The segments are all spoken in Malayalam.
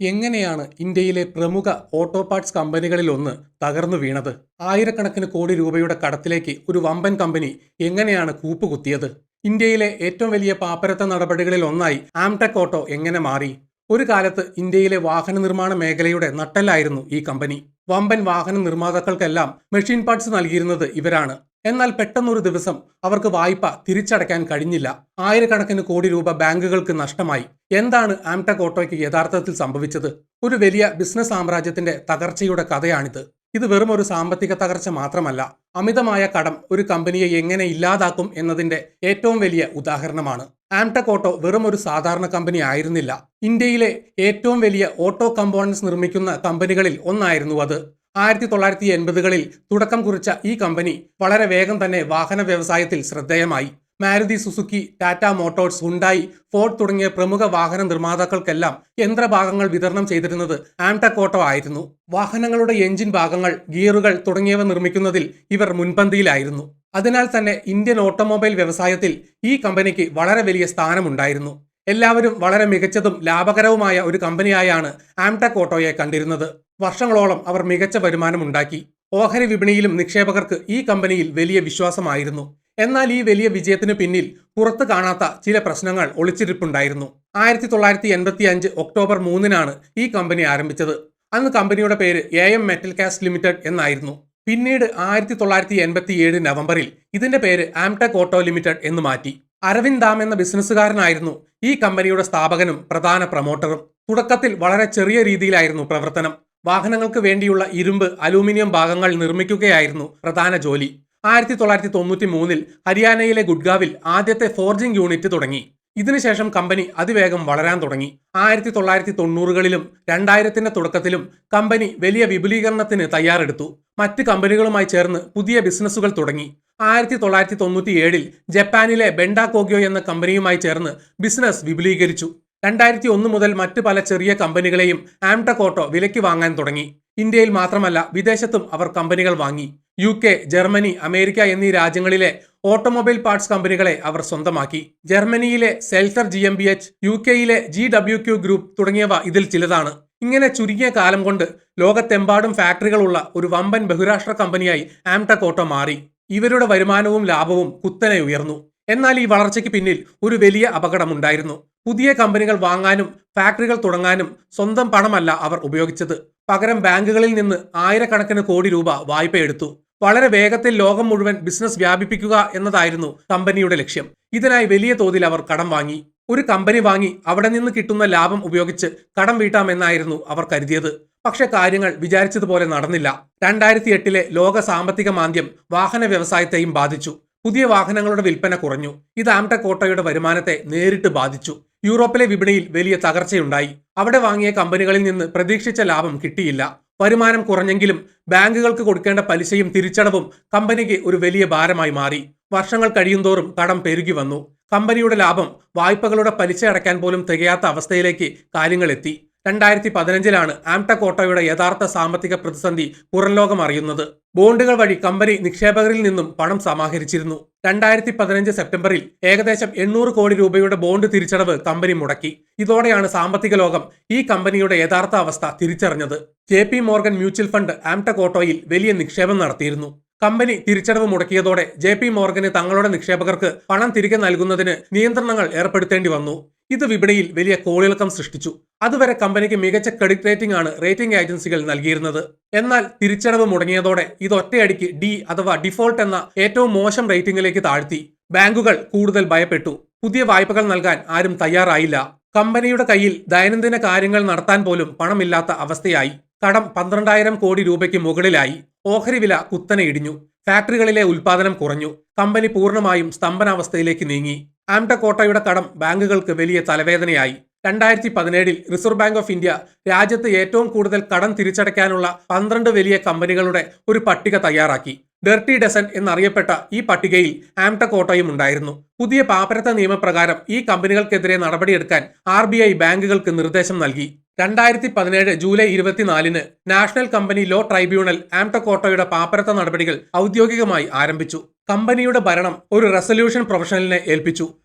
എങ്ങനെയാണ് ഇന്ത്യയിലെ പ്രമുഖ ഓട്ടോ പാർട്സ് കമ്പനികളിലൊന്ന് തകർന്നു വീണത്? ആയിരക്കണക്കിന് കോടി രൂപയുടെ കടത്തിലേക്ക് ഒരു വമ്പൻ കമ്പനി എങ്ങനെയാണ് കൂപ്പുകുത്തിയത്? ഇന്ത്യയിലെ ഏറ്റവും വലിയ പാപ്പരത്ത നടപടികളിൽ ഒന്നായി ആംടെക് ഓട്ടോ എങ്ങനെ മാറി? ഒരു കാലത്ത് ഇന്ത്യയിലെ വാഹന നിർമ്മാണ മേഖലയുടെ നട്ടെല്ലായിരുന്നു ഈ കമ്പനി. വമ്പൻ വാഹന നിർമ്മാതാക്കൾക്കെല്ലാം മെഷീൻ പാർട്സ് നൽകിയിരുന്നത് ഇവരാണ്. എന്നാൽ പെട്ടെന്നൊരു ദിവസം അവർക്ക് വായ്പ തിരിച്ചടയ്ക്കാൻ കഴിഞ്ഞില്ല. ആയിരക്കണക്കിന് കോടി രൂപ ബാങ്കുകൾക്ക് നഷ്ടമായി. എന്താണ് ആംടെക് ഓട്ടോയ്ക്ക് യഥാർത്ഥത്തിൽ സംഭവിച്ചത്? ഒരു വലിയ ബിസിനസ് സാമ്രാജ്യത്തിന്റെ തകർച്ചയുടെ കഥയാണിത്. ഇത് വെറും ഒരു സാമ്പത്തിക തകർച്ച മാത്രമല്ല, അമിതമായ കടം ഒരു കമ്പനിയെ എങ്ങനെ ഇല്ലാതാക്കും എന്നതിന്റെ ഏറ്റവും വലിയ ഉദാഹരണമാണ്. ആംടെക് ഓട്ടോ വെറും ഒരു സാധാരണ കമ്പനി ആയിരുന്നില്ല. ഇന്ത്യയിലെ ഏറ്റവും വലിയ ഓട്ടോ കമ്പോണൻസ് നിർമ്മിക്കുന്ന കമ്പനികളിൽ ഒന്നായിരുന്നു അത്. 1980കളിൽ തുടക്കം കുറിച്ച ഈ കമ്പനി വളരെ വേഗം തന്നെ വാഹന വ്യവസായത്തിൽ ശ്രദ്ധേയമായി. Maruti Suzuki, Tata Motors, Hyundai, Ford തുടങ്ങിയ പ്രമുഖ വാഹന നിർമ്മാതാക്കൾക്കെല്ലാം യന്ത്രഭാഗങ്ങൾ വിതരണം ചെയ്തിരുന്നത് ആംടെക് ഓട്ടോ ആയിരുന്നു. വാഹനങ്ങളുടെ എഞ്ചിൻ ഭാഗങ്ങൾ, ഗിയറുകൾ തുടങ്ങിയവ നിർമ്മിക്കുന്നതിൽ ഇവർ മുൻപന്തിയിലായിരുന്നു. അതിനാൽ തന്നെ ഇന്ത്യൻ ഓട്ടോമൊബൈൽ വ്യവസായത്തിൽ ഈ കമ്പനിക്ക് വളരെ വലിയ സ്ഥാനമുണ്ടായിരുന്നു. എല്ലാവരും വളരെ മികച്ചതും ലാഭകരവുമായ ഒരു കമ്പനിയായാണ് ആംടെക് ഓട്ടോയെ കണ്ടിരുന്നത്. വർഷങ്ങളോളം അവർ മികച്ച വരുമാനമുണ്ടാക്കി. ഓഹരി വിപണിയിലും നിക്ഷേപകർക്ക് ഈ കമ്പനിയിൽ വലിയ വിശ്വാസമായിരുന്നു. എന്നാൽ ഈ വലിയ വിജയത്തിനു പിന്നിൽ പുറത്തു കാണാത്ത ചില പ്രശ്നങ്ങൾ ഒളിച്ചിരിപ്പുണ്ടായിരുന്നു. 1985 ഒക്ടോബർ 3-നാണ് ഈ കമ്പനി ആരംഭിച്ചത്. അന്ന് കമ്പനിയുടെ പേര് AM മെറ്റൽ കാസ്റ്റ് ലിമിറ്റഡ് എന്നായിരുന്നു. പിന്നീട് 1987 നവംബറിൽ ഇതിന്റെ പേര് ആംടെക് ഓട്ടോ ലിമിറ്റഡ് എന്ന് മാറ്റി. അരവിന്ദ് ദാം എന്ന ബിസിനസ്സുകാരനായിരുന്നു ഈ കമ്പനിയുടെ സ്ഥാപകനും പ്രധാന പ്രൊമോട്ടറും. തുടക്കത്തിൽ വളരെ ചെറിയ രീതിയിലായിരുന്നു പ്രവർത്തനം. വാഹനങ്ങൾക്ക് വേണ്ടിയുള്ള ഇരുമ്പ്, അലൂമിനിയം ഭാഗങ്ങൾ നിർമ്മിക്കുകയായിരുന്നു പ്രധാന ജോലി. 1993-ൽ ഹരിയാനയിലെ ഗുഡ്ഗാവിൽ ആദ്യത്തെ ഫോർജിംഗ് യൂണിറ്റ് തുടങ്ങി. ഇതിനുശേഷം കമ്പനി അതിവേഗം വളരാൻ തുടങ്ങി. 1990കളിലും 2000ത്തിന്റെ തുടക്കത്തിലും കമ്പനി വലിയ വിപുലീകരണത്തിന് തയ്യാറെടുത്തു. മറ്റ് കമ്പനികളുമായി ചേർന്ന് പുതിയ ബിസിനസ്സുകൾ തുടങ്ങി. 1997ൽ ജപ്പാനിലെ ബെൻഡ കോഗ്യോ എന്ന കമ്പനിയുമായി ചേർന്ന് ബിസിനസ് വിപുലീകരിച്ചു. 2001 മുതൽ മറ്റ് പല ചെറിയ കമ്പനികളെയും ആംടെക് ഓട്ടോ വിലയ്ക്ക് വാങ്ങാൻ തുടങ്ങി. ഇന്ത്യയിൽ മാത്രമല്ല, വിദേശത്തും അവർ കമ്പനികൾ വാങ്ങി. UK, ജർമ്മനി, അമേരിക്ക എന്നീ രാജ്യങ്ങളിലെ ഓട്ടോമൊബൈൽ പാർട്സ് കമ്പനികളെ അവർ സ്വന്തമാക്കി. ജർമ്മനിയിലെ സെൽസർ GmbH, UKയിലെ GWQ ഗ്രൂപ്പ് തുടങ്ങിയവ ഇതിൽ ചിലതാണ്. ഇങ്ങനെ ചുരുങ്ങിയ കാലം കൊണ്ട് ലോകത്തെമ്പാടും ഫാക്ടറികളുള്ള ഒരു വമ്പൻ ബഹുരാഷ്ട്ര കമ്പനിയായി ആംടെക് ഓട്ടോ മാറി. ഇവരുടെ വരുമാനവും ലാഭവും കുത്തനെ ഉയർന്നു. എന്നാൽ ഈ വളർച്ചയ്ക്ക് പിന്നിൽ ഒരു വലിയ അപകടമുണ്ടായിരുന്നു. പുതിയ കമ്പനികൾ വാങ്ങാനും ഫാക്ടറികൾ തുടങ്ങാനും സ്വന്തം പണമല്ല അവർ ഉപയോഗിച്ചത്. പകരം ബാങ്കുകളിൽ നിന്ന് ആയിരക്കണക്കിന് കോടി രൂപ വായ്പയെടുത്തു. വളരെ വേഗത്തിൽ ലോകം മുഴുവൻ ബിസിനസ് വ്യാപിപ്പിക്കുക എന്നതായിരുന്നു കമ്പനിയുടെ ലക്ഷ്യം. ഇതിനായി വലിയ തോതിൽ അവർ കടം വാങ്ങി. ഒരു കമ്പനി വാങ്ങി അവിടെ നിന്ന് കിട്ടുന്ന ലാഭം ഉപയോഗിച്ച് കടം വീട്ടാമെന്നായിരുന്നു അവർ കരുതിയത്. പക്ഷെ കാര്യങ്ങൾ വിചാരിച്ചതുപോലെ നടന്നില്ല. 2008ലെ ലോക സാമ്പത്തിക മാന്ദ്യം വാഹന വ്യവസായത്തെയും ബാധിച്ചു. പുതിയ വാഹനങ്ങളുടെ വിൽപ്പന കുറഞ്ഞു. ഇത് ആംടെക് ഓട്ടോയുടെ വരുമാനത്തെ നേരിട്ട് ബാധിച്ചു. യൂറോപ്പിലെ വിപണിയിൽ വലിയ തകർച്ചയുണ്ടായി. അവിടെ വാങ്ങിയ കമ്പനികളിൽ നിന്ന് പ്രതീക്ഷിച്ച ലാഭം കിട്ടിയില്ല. വരുമാനം കുറഞ്ഞെങ്കിലും ബാങ്കുകൾക്ക് കൊടുക്കേണ്ട പലിശയും തിരിച്ചടവും കമ്പനിക്ക് ഒരു വലിയ ഭാരമായി മാറി. വർഷങ്ങൾ കഴിയുന്തോറും കടം പെരുകി വന്നു. കമ്പനിയുടെ ലാഭം വായ്പകളുടെ പലിശ അടയ്ക്കാൻ പോലും തികയാത്ത അവസ്ഥയിലേക്ക് കാര്യങ്ങൾ എത്തി. 2015ലാണ് ആംടെക് ഓട്ടോയുടെ യഥാർത്ഥ സാമ്പത്തിക പ്രതിസന്ധി പുറംലോകം അറിയുന്നത്. ബോണ്ടുകൾ വഴി കമ്പനി നിക്ഷേപകരിൽ നിന്നും പണം സമാഹരിച്ചിരുന്നു. 2015 സെപ്റ്റംബറിൽ ഏകദേശം 800 കോടി രൂപയുടെ ബോണ്ട് തിരിച്ചടവ് കമ്പനി മുടക്കി. ഇതോടെയാണ് സാമ്പത്തിക ലോകം ഈ കമ്പനിയുടെ യഥാർത്ഥ അവസ്ഥ തിരിച്ചറിഞ്ഞത്. JP മോർഗൻ മ്യൂച്വൽ ഫണ്ട് ആംടെക് ഓട്ടോയിൽ വലിയ നിക്ഷേപം നടത്തിയിരുന്നു. കമ്പനി തിരിച്ചടവ് മുടക്കിയതോടെ JP മോർഗന് തങ്ങളുടെ നിക്ഷേപകർക്ക് പണം തിരികെ നൽകുന്നതിന് നിയന്ത്രണങ്ങൾ ഏർപ്പെടുത്തേണ്ടി വന്നു. ഇത് വിപണിയിൽ വലിയ കോളിളക്കം സൃഷ്ടിച്ചു. അതുവരെ കമ്പനിക്ക് മികച്ച ക്രെഡിറ്റ് റേറ്റിംഗ് ആണ് റേറ്റിംഗ് ഏജൻസികൾ നൽകിയിരുന്നത്. എന്നാൽ തിരിച്ചടവ് മുടങ്ങിയതോടെ ഇത് ഒറ്റയടിക്ക് D അഥവാ ഡിഫോൾട്ട് എന്ന ഏറ്റവും മോശം റേറ്റിംഗിലേക്ക് താഴ്ത്തി. ബാങ്കുകൾ കൂടുതൽ ഭയപ്പെട്ടു. പുതിയ വായ്പകൾ നൽകാൻ ആരും തയ്യാറായില്ല. കമ്പനിയുടെ കയ്യിൽ ദൈനംദിന കാര്യങ്ങൾ നടത്താൻ പോലും പണമില്ലാത്ത അവസ്ഥയായി. കടം 12,000 കോടി രൂപയ്ക്ക് മുകളിലായി. ഓഹരി വില കുത്തനെ ഇടിഞ്ഞു. ഫാക്ടറികളിലെ ഉൽപാദനം കുറഞ്ഞു. കമ്പനി പൂർണ്ണമായും സ്തംഭനാവസ്ഥയിലേക്ക് നീങ്ങി. ആംടെക് ഓട്ടോയുടെ കടം ബാങ്കുകൾക്ക് വലിയ തലവേദനയായി. 2017ൽ റിസർവ് ബാങ്ക് ഓഫ് ഇന്ത്യ രാജ്യത്ത് ഏറ്റവും കൂടുതൽ കടം തിരിച്ചടയ്ക്കാനുള്ള 12 വലിയ കമ്പനികളുടെ ഒരു പട്ടിക തയ്യാറാക്കി. ഡെർട്ടി ഡസൻ എന്നറിയപ്പെട്ട ഈ പട്ടികയിൽ ആംടെക് ഓട്ടോയും ഉണ്ടായിരുന്നു. പുതിയ പാപ്പരത്ത നിയമപ്രകാരം ഈ കമ്പനികൾക്കെതിരെ നടപടിയെടുക്കാൻ RBI ബാങ്കുകൾക്ക് നിർദ്ദേശം നൽകി. 2017 ജൂലൈ 24-ന് national company law tribunal Amtek ഓട്ടോയുടെ പാപ്പരത്ത നടപടികൾ ഔദ്യോഗികമായി ആരംഭിച്ചു. കമ്പനിയുടെ ഭരണം ഒരു റെസൊല്യൂഷൻ പ്രൊഫഷണലിനെ ഏൽപ്പിച്ചു.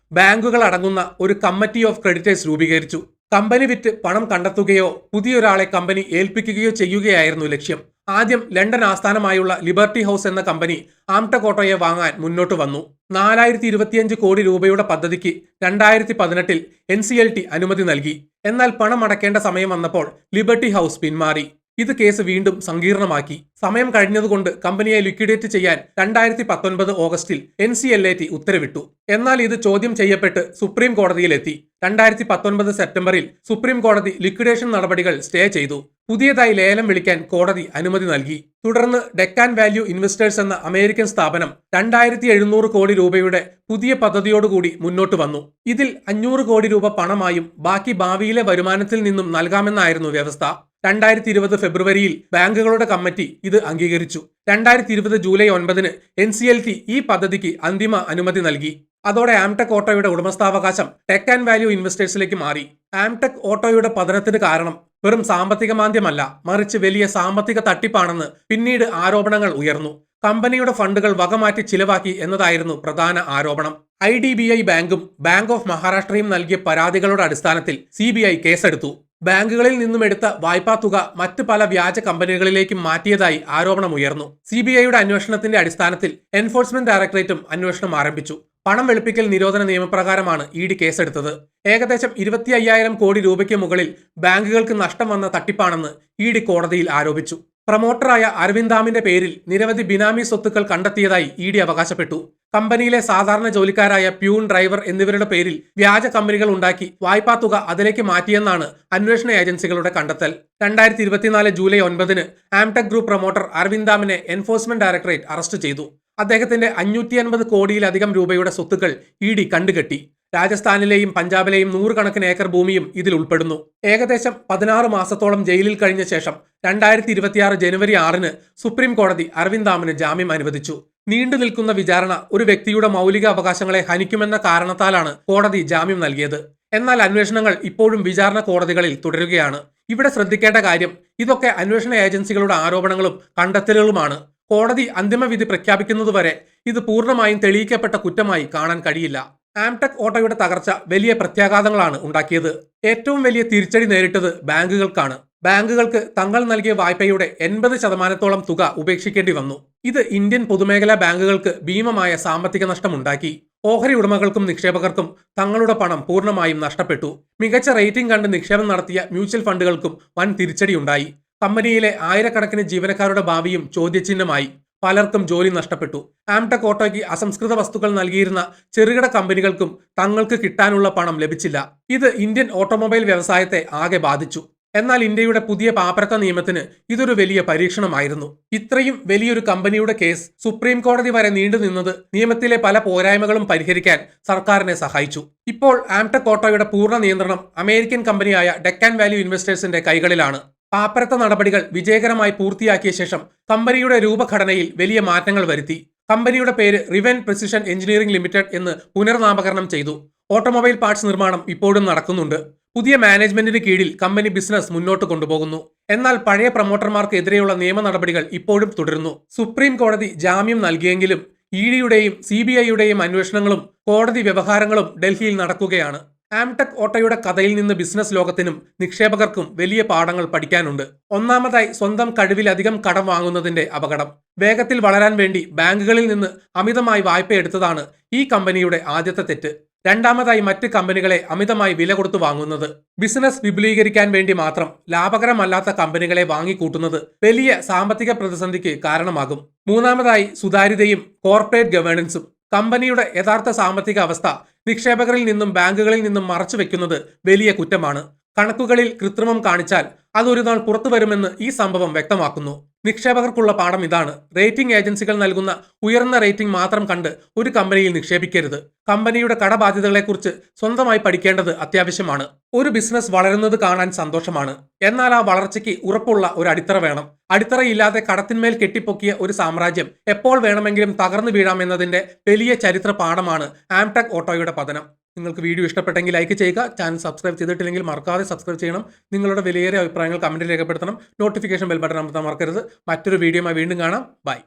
ബാങ്കുകൾ അടങ്ങുന്ന ഒരു കമ്മിറ്റി ഓഫ് ക്രെഡിറ്റേഴ്സ് രൂപീകരിച്ചു. കമ്പനി വിറ്റ് പണം കണ്ടെത്തുകയോ പുതിയൊരാളെ കമ്പനി ഏൽപ്പിക്കുകയോ ചെയ്യുകയായിരുന്നു ലക്ഷ്യം. ആദ്യം ലണ്ടൻ ആസ്ഥാനമായുള്ള ലിബർട്ടി ഹൗസ് എന്ന കമ്പനി ആംടെക് ഓട്ടോയെ വാങ്ങാൻ മുന്നോട്ട് വന്നു. 4025 കോടി രൂപയുടെ പദ്ധതിക്ക് 2018 NCLT അനുമതി നൽകി. എന്നാൽ പണം അടയ്ക്കേണ്ട സമയം വന്നപ്പോൾ ലിബർട്ടി ഹൗസ് പിന്മാറി. ഇത് കേസ് വീണ്ടും സങ്കീർണമാക്കി. സമയം കഴിഞ്ഞതുകൊണ്ട് കമ്പനിയെ ലിക്വിഡേറ്റ് ചെയ്യാൻ 2019 ഓഗസ്റ്റിൽ NCLAT ഉത്തരവിട്ടു. എന്നാൽ ഇത് ചോദ്യം ചെയ്യപ്പെട്ട് സുപ്രീം കോടതിയിലെത്തി. 2019 സെപ്റ്റംബറിൽ സുപ്രീം കോടതി ലിക്വിഡേഷൻ നടപടികൾ സ്റ്റേ ചെയ്തു. പുതിയതായി ലേലം വിളിക്കാൻ കോടതി അനുമതി നൽകി. തുടർന്ന് ഡെക്കാൻ വാല്യൂ ഇൻവെസ്റ്റേഴ്സ് എന്ന അമേരിക്കൻ സ്ഥാപനം 2700 കോടി രൂപയുടെ പുതിയ പദ്ധതിയോടുകൂടി മുന്നോട്ട് വന്നു. ഇതിൽ 500 കോടി രൂപ പണമായും ബാക്കി ഭാവിയിലെ വരുമാനത്തിൽ നിന്നും നൽകാമെന്നായിരുന്നു വ്യവസ്ഥ. 2020 ഫെബ്രുവരിയിൽ ബാങ്കുകളുടെ കമ്മിറ്റി ഇത് അംഗീകരിച്ചു. 2020 ജൂലൈ 9 NCLT ഈ പദ്ധതിക്ക് അന്തിമ അനുമതി നൽകി. അതോടെ ആംടെക് ഓട്ടോയുടെ ഉടമസ്ഥാവകാശം ഡെക്കാൻ വാല്യൂ ഇൻവെസ്റ്റേഴ്സിലേക്ക് മാറി. ആംടെക് ഓട്ടോയുടെ പതനത്തിന് കാരണം വെറും സാമ്പത്തിക മാന്ദ്യമല്ല, മറിച്ച് വലിയ സാമ്പത്തിക തട്ടിപ്പാണെന്ന് പിന്നീട് ആരോപണങ്ങൾ ഉയർന്നു. കമ്പനിയുടെ ഫണ്ടുകൾ വകമാറ്റി ചിലവാക്കി എന്നതായിരുന്നു പ്രധാന ആരോപണം. IDBI ബാങ്കും ബാങ്ക് ഓഫ് മഹാരാഷ്ട്രയും നൽകിയ പരാതികളുടെ അടിസ്ഥാനത്തിൽ CBI കേസെടുത്തു. ബാങ്കുകളിൽ നിന്നും എടുത്ത വായ്പാ തുക മറ്റ് പല വ്യാജ കമ്പനികളിലേക്കും മാറ്റിയതായി ആരോപണമുയർന്നു. CBIയുടെ അന്വേഷണത്തിന്റെ അടിസ്ഥാനത്തിൽ എൻഫോഴ്സ്മെന്റ് ഡയറക്ടറേറ്റും അന്വേഷണം ആരംഭിച്ചു. പണം വെളുപ്പിക്കൽ നിരോധന നിയമപ്രകാരമാണ് ED കേസെടുത്തത്. ഏകദേശം 25,000 കോടി രൂപയ്ക്ക് മുകളിൽ ബാങ്കുകൾക്ക് നഷ്ടം വന്ന തട്ടിപ്പാണെന്ന് ED കോടതിയിൽ ആരോപിച്ചു. പ്രൊമോട്ടറായ അരവിന്ദാമിന്റെ പേരിൽ നിരവധി ബിനാമി സ്വത്തുക്കൾ കണ്ടെത്തിയതായി ED അവകാശപ്പെട്ടു. കമ്പനിയിലെ സാധാരണ ജോലിക്കാരായ പ്യൂൺ, ഡ്രൈവർ എന്നിവരുടെ പേരിൽ വ്യാജ കമ്പനികൾ ഉണ്ടാക്കി വായ്പാ തുക അതിലേക്ക് മാറ്റിയെന്നാണ് അന്വേഷണ ഏജൻസികളുടെ കണ്ടെത്തൽ. 2024 ജൂലൈ 9 ആംടെക് ഗ്രൂപ്പ് പ്രൊമോട്ടർ അരവിന്ദാമിനെ എൻഫോഴ്സ്മെന്റ് ഡയറക്ടറേറ്റ് അറസ്റ്റ് ചെയ്തു. അദ്ദേഹത്തിന്റെ 550 കോടിയിലധികം രൂപയുടെ സ്വത്തുക്കൾ ED കണ്ടുകെട്ടി. രാജസ്ഥാനിലെയും പഞ്ചാബിലെയും 100 കണക്കിന് ഏക്കർ ഭൂമിയും ഇതിൽ ഉൾപ്പെടുന്നു. ഏകദേശം 16 മാസത്തോളം ജയിലിൽ കഴിഞ്ഞ ശേഷം 2026 ജനുവരി 6 സുപ്രീം കോടതി അരവിന്ദാമിന് ജാമ്യം അനുവദിച്ചു. നീണ്ടു നിൽക്കുന്ന വിചാരണ ഒരു വ്യക്തിയുടെ മൗലിക അവകാശങ്ങളെ ഹനിക്കുമെന്ന കാരണത്താലാണ് കോടതി ജാമ്യം നൽകിയത്. എന്നാൽ അന്വേഷണങ്ങൾ ഇപ്പോഴും വിചാരണ കോടതികളിൽ തുടരുകയാണ്. ഇവിടെ ശ്രദ്ധിക്കേണ്ട കാര്യം, ഇതൊക്കെ അന്വേഷണ ഏജൻസികളുടെ ആരോപണങ്ങളും കണ്ടെത്തലുകളുമാണ്. കോടതി അന്തിമവിധി പ്രഖ്യാപിക്കുന്നതുവരെ ഇത് പൂർണ്ണമായും തെളിയിക്കപ്പെട്ട കുറ്റമായി കാണാൻ കഴിയില്ല. ആംടെക് ഓട്ടോയുടെ തകർച്ച വലിയ പ്രത്യാഘാതങ്ങളാണ് ഉണ്ടാക്കിയത്. ഏറ്റവും വലിയ തിരിച്ചടി നേരിട്ടത് ബാങ്കുകൾക്കാണ്. ബാങ്കുകൾക്ക് തങ്ങൾ നൽകിയ വായ്പയുടെ 80% തുക ഉപേക്ഷിക്കേണ്ടി വന്നു. ഇത് ഇന്ത്യൻ പൊതുമേഖലാ ബാങ്കുകൾക്ക് ഭീമമായ സാമ്പത്തിക നഷ്ടമുണ്ടാക്കി. ഓഹരി ഉടമകൾക്കും നിക്ഷേപകർക്കും തങ്ങളുടെ പണം പൂർണ്ണമായും നഷ്ടപ്പെട്ടു. മികച്ച റേറ്റിംഗ് കണ്ട് നിക്ഷേപം നടത്തിയ മ്യൂച്വൽ ഫണ്ടുകൾക്കും വൻ തിരിച്ചടിയുണ്ടായി. കമ്പനിയിലെ ആയിരക്കണക്കിന് ജീവനക്കാരുടെ ഭാവിയും ചോദ്യചിഹ്നമായി. പലർക്കും ജോലി നഷ്ടപ്പെട്ടു. ആംടെക് ഓട്ടോയ്ക്ക് അസംസ്കൃത വസ്തുക്കൾ നൽകിയിരുന്ന ചെറുകിട കമ്പനികൾക്കും തങ്ങൾക്ക് കിട്ടാനുള്ള പണം ലഭിച്ചില്ല. ഇത് ഇന്ത്യൻ ഓട്ടോമൊബൈൽ വ്യവസായത്തെ ആകെ ബാധിച്ചു. എന്നാൽ ഇന്ത്യയുടെ പുതിയ പാപ്പരത്ത നിയമത്തിന് ഇതൊരു വലിയ പരീക്ഷണമായിരുന്നു. ഇത്രയും വലിയൊരു കമ്പനിയുടെ കേസ് സുപ്രീം കോടതി വരെ നീണ്ടുനിന്നത് നിയമത്തിലെ പല പോരായ്മകളും പരിഹരിക്കാൻ സർക്കാരിനെ സഹായിച്ചു. ഇപ്പോൾ ആംടെക് ഓട്ടോയുടെ പൂർണ്ണ നിയന്ത്രണം അമേരിക്കൻ കമ്പനിയായ ഡെക്കാൻ വാല്യൂ ഇൻവെസ്റ്റേഴ്സിന്റെ കൈകളിലാണ്. പാപ്പരത്ത നടപടികൾ വിജയകരമായി പൂർത്തിയാക്കിയ ശേഷം കമ്പനിയുടെ രൂപഘടനയിൽ വലിയ മാറ്റങ്ങൾ വരുത്തി. കമ്പനിയുടെ പേര് റിവൻ പ്രിസിഷൻ എഞ്ചിനീയറിംഗ് ലിമിറ്റഡ് എന്ന് പുനർനാമകരണം ചെയ്തു. ഓട്ടോമൊബൈൽ പാർട്സ് നിർമ്മാണം ഇപ്പോഴും നടക്കുന്നുണ്ട്. പുതിയ മാനേജ്മെന്റിന് കീഴിൽ കമ്പനി ബിസിനസ് മുന്നോട്ട് കൊണ്ടുപോകുന്നു. എന്നാൽ പഴയ പ്രൊമോട്ടർമാർക്ക് എതിരെയുള്ള നിയമ നടപടികൾ ഇപ്പോഴും തുടരുന്നു. സുപ്രീം കോടതി ജാമ്യം നൽകിയെങ്കിലും EDയുടെയും CBIയുടെയും അന്വേഷണങ്ങളും കോടതി വ്യവഹാരങ്ങളും ഡൽഹിയിൽ നടക്കുകയാണ്. ആംടെക് ഓട്ടോയുടെ കഥയിൽ നിന്ന് ബിസിനസ് ലോകത്തിനും നിക്ഷേപകർക്കും വലിയ പാഠങ്ങൾ പഠിക്കാനുണ്ട്. ഒന്നാമതായി, സ്വന്തം കഴിവിലധികം കടം വാങ്ങുന്നതിന്റെ അപകടം. വേഗത്തിൽ വളരാൻ വേണ്ടി ബാങ്കുകളിൽ നിന്ന് അമിതമായി വായ്പയെടുത്തതാണ് ഈ കമ്പനിയുടെ ആദ്യത്തെ തെറ്റ്. രണ്ടാമതായി, മറ്റ് കമ്പനികളെ അമിതമായി വില കൊടുത്തു വാങ്ങുന്നത്. ബിസിനസ് വിപുലീകരിക്കാൻ വേണ്ടി മാത്രം ലാഭകരമല്ലാത്ത കമ്പനികളെ വാങ്ങിക്കൂട്ടുന്നത് വലിയ സാമ്പത്തിക പ്രതിസന്ധിക്ക് കാരണമാകും. മൂന്നാമതായി, സുതാര്യതയും കോർപ്പറേറ്റ് ഗവേണൻസും. കമ്പനിയുടെ യഥാർത്ഥ സാമ്പത്തിക അവസ്ഥ നിക്ഷേപകരിൽ നിന്നും ബാങ്കുകളിൽ നിന്നും മറച്ചുവെക്കുന്നത് വലിയ കുറ്റമാണ്. കണക്കുകളിൽ കൃത്രിമം കാണിച്ചാൽ അതൊരു നാൾ പുറത്തു വരുമെന്ന് ഈ സംഭവം വ്യക്തമാക്കുന്നു. നിക്ഷേപകർക്കുള്ള പാഠം ഇതാണ്: റേറ്റിംഗ് ഏജൻസികൾ നൽകുന്ന ഉയർന്ന റേറ്റിംഗ് മാത്രം കണ്ട് ഒരു കമ്പനിയിൽ നിക്ഷേപിക്കരുത്. കമ്പനിയുടെ കടബാധ്യതകളെക്കുറിച്ച് സ്വന്തമായി പഠിക്കേണ്ടത് അത്യാവശ്യമാണ്. ഒരു ബിസിനസ് വളരുന്നത് കാണാൻ സന്തോഷമാണ്, എന്നാൽ ആ വളർച്ചയ്ക്ക് ഉറപ്പുള്ള ഒരു അടിത്തറ വേണം. അടിത്തറയില്ലാതെ കടത്തിന്മേൽ കെട്ടിപ്പൊക്കിയ ഒരു സാമ്രാജ്യം എപ്പോൾ വേണമെങ്കിലും തകർന്നു വീഴാമെന്നതിന്റെ വലിയ ചരിത്ര പാഠമാണ് ആംടെക് ഓട്ടോയുടെ പതനം. നിങ്ങൾക്ക് വീഡിയോ ഇഷ്ടപ്പെട്ടെങ്കിൽ ലൈക്ക് ചെയ്യുക. ചാനൽ സബ്സ്ക്രൈബ് ചെയ്തിട്ടില്ലെങ്കിൽ മറക്കാതെ സബ്സ്ക്രൈബ് ചെയ്യണം. നിങ്ങളുടെ വിലയേറിയ അഭിപ്രായങ്ങൾ കമന്റിൽ രേഖപ്പെടുത്തണം. നോട്ടിഫിക്കേഷൻ ബെൽ ബട്ടൺ അമർത്താൻ മറക്കരുത്. മറ്റൊരു വീഡിയോയുമായി വീണ്ടും കാണാം. ബൈ.